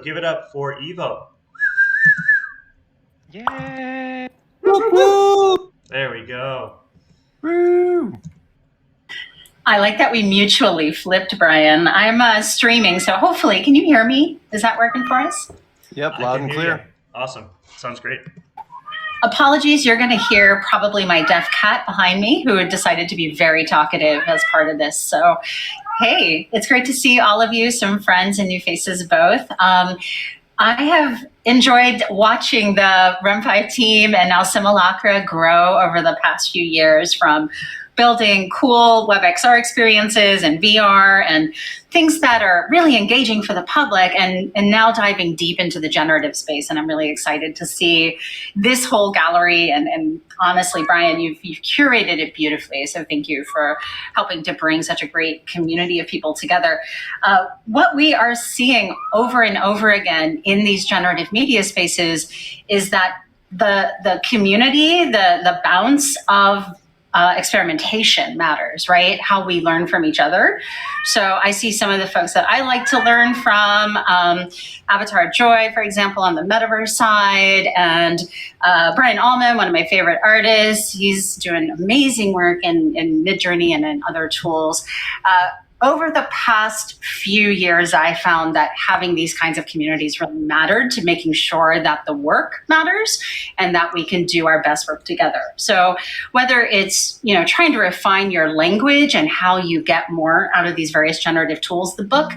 give it up for Evo. Yay! There we go. Woo! I like that we mutually flipped, Brian. I'm streaming, so hopefully, can you hear me? Is that working for us? Yep, loud and clear. You. Awesome. Sounds great. Apologies, you're going to hear probably my deaf cat behind me who had decided to be very talkative as part of this. So, hey, it's great to see all of you, some friends and new faces both. I have enjoyed watching the REM5 team and now SIMULACRA grow over the past few years, from building cool WebXR experiences and VR and things that are really engaging for the public, and now diving deep into the generative space. And I'm really excited to see this whole gallery. And honestly, Brian, you've curated it beautifully. So thank you for helping to bring such a great community of people together. What we are seeing over and over again in these generative media spaces is that the community, the bounce of experimentation matters, right? How we learn from each other. So I see some of the folks that I like to learn from, Avatar Joy, for example, on the metaverse side, and Brian Allman, one of my favorite artists. He's doing amazing work in Midjourney and in other tools. Over the past few years, I found that having these kinds of communities really mattered to making sure that the work matters and that we can do our best work together. So whether it's, trying to refine your language and how you get more out of these various generative tools, the book,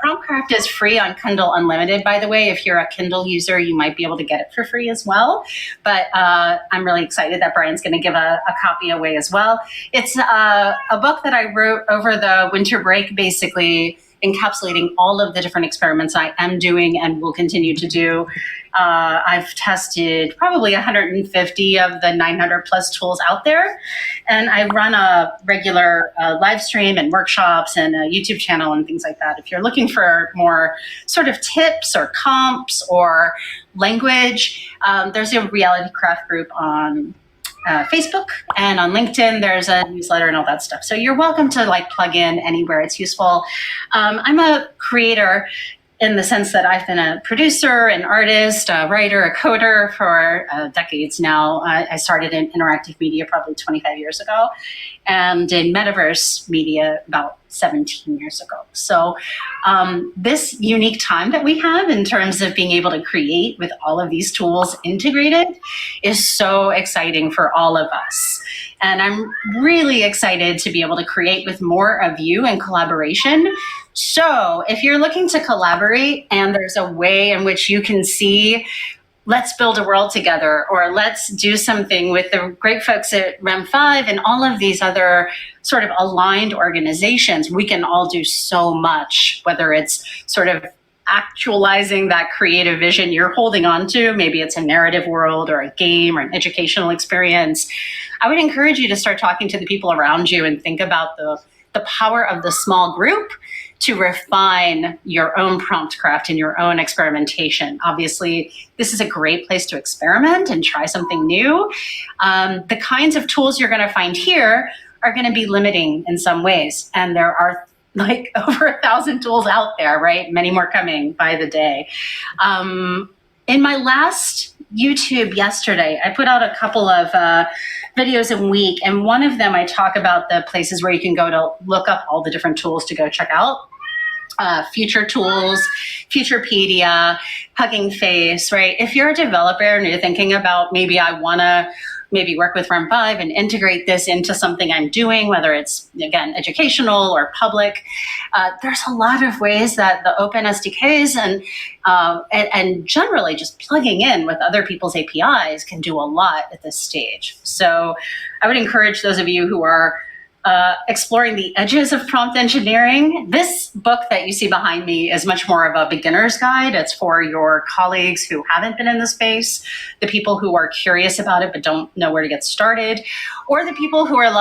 PROMPTCRAFT, is free on Kindle Unlimited, by the way. If you're a Kindle user, you might be able to get it for free as well. But I'm really excited that Brian's going to give a copy away as well. It's a book that I wrote over the winter break, basically encapsulating all of the different experiments I am doing and will continue to do. I've tested probably 150 of the 900 plus tools out there. And I run a regular live stream and workshops and a YouTube channel and things like that. If you're looking for more sort of tips or comps or language, there's a reality craft group on Facebook, and on LinkedIn, there's a newsletter and all that stuff. So you're welcome to plug in anywhere it's useful. I'm a creator in the sense that I've been a producer, an artist, a writer, a coder for decades now. I started in interactive media probably 25 years ago, and in metaverse media about 17 years ago. So this unique time that we have in terms of being able to create with all of these tools integrated is so exciting for all of us. And I'm really excited to be able to create with more of you in collaboration. So if you're looking to collaborate and there's a way in which you can see, let's build a world together, or let's do something with the great folks at REM5 and all of these other sort of aligned organizations, we can all do so much, whether it's sort of actualizing that creative vision you're holding on to. Maybe it's a narrative world or a game or an educational experience. I would encourage you to start talking to the people around you and think about the power of the small group to refine your own PROMPTCRAFT and your own experimentation. Obviously, this is a great place to experiment and try something new. The kinds of tools you're going to find here are going to be limiting in some ways. And there are over 1,000 tools out there, right? Many more coming by the day. In my last YouTube yesterday, I put out a couple of videos a week, and one of them I talk about the places where you can go to look up all the different tools to go check out. Future Tools, Futurepedia, Hugging Face, right? If you're a developer and you're thinking about maybe I want to work with REM5 and integrate this into something I'm doing, whether it's, again, educational or public, there's a lot of ways that the open SDKs and generally just plugging in with other people's APIs can do a lot at this stage. So I would encourage those of you who are exploring the edges of prompt engineering. This book that you see behind me is much more of a beginner's guide. It's for your colleagues who haven't been in the space, the people who are curious about it but don't know where to get started, or the people who are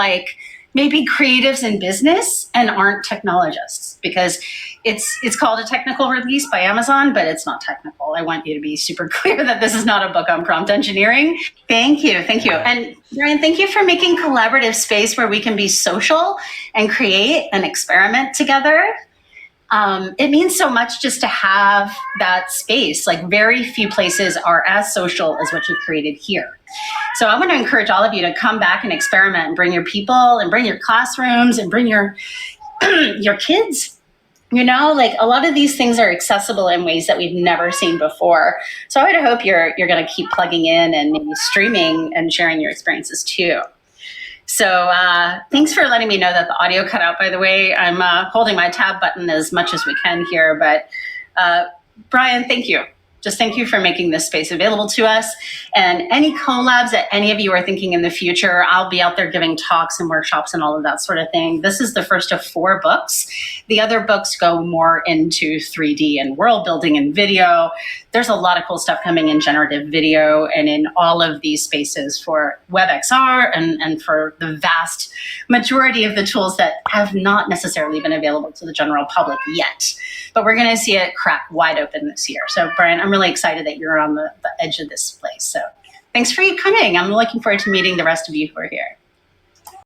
maybe creatives in business and aren't technologists, because it's called a technical release by Amazon, but it's not technical. I want you to be super clear that this is not a book on prompt engineering. Thank you. And Brian, thank you for making collaborative space where we can be social and create and experiment together. It means so much just to have that space. Like very few places are as social as what you've created here. So I want to encourage all of you to come back and experiment and bring your people and bring your classrooms and bring your your kids. You know, like a lot of these things are accessible in ways that we've never seen before. So I would hope you're going to keep plugging in and maybe streaming and sharing your experiences too. So thanks for letting me know that the audio cut out, by the way. I'm holding my tab button as much as we can here, but Brian, thank you. Just thank you for making this space available to us. And any collabs that any of you are thinking in the future, I'll be out there giving talks and workshops and all of that sort of thing. This is the first of 4 books. The other books go more into 3D and world building and video. There's a lot of cool stuff coming in generative video and in all of these spaces for WebXR and for the vast majority of the tools that have not necessarily been available to the general public yet. But we're going to see it crack wide open this year. So Brian, I'm really excited that you're on the edge of this place. So thanks for you coming. I'm looking forward to meeting the rest of you who are here.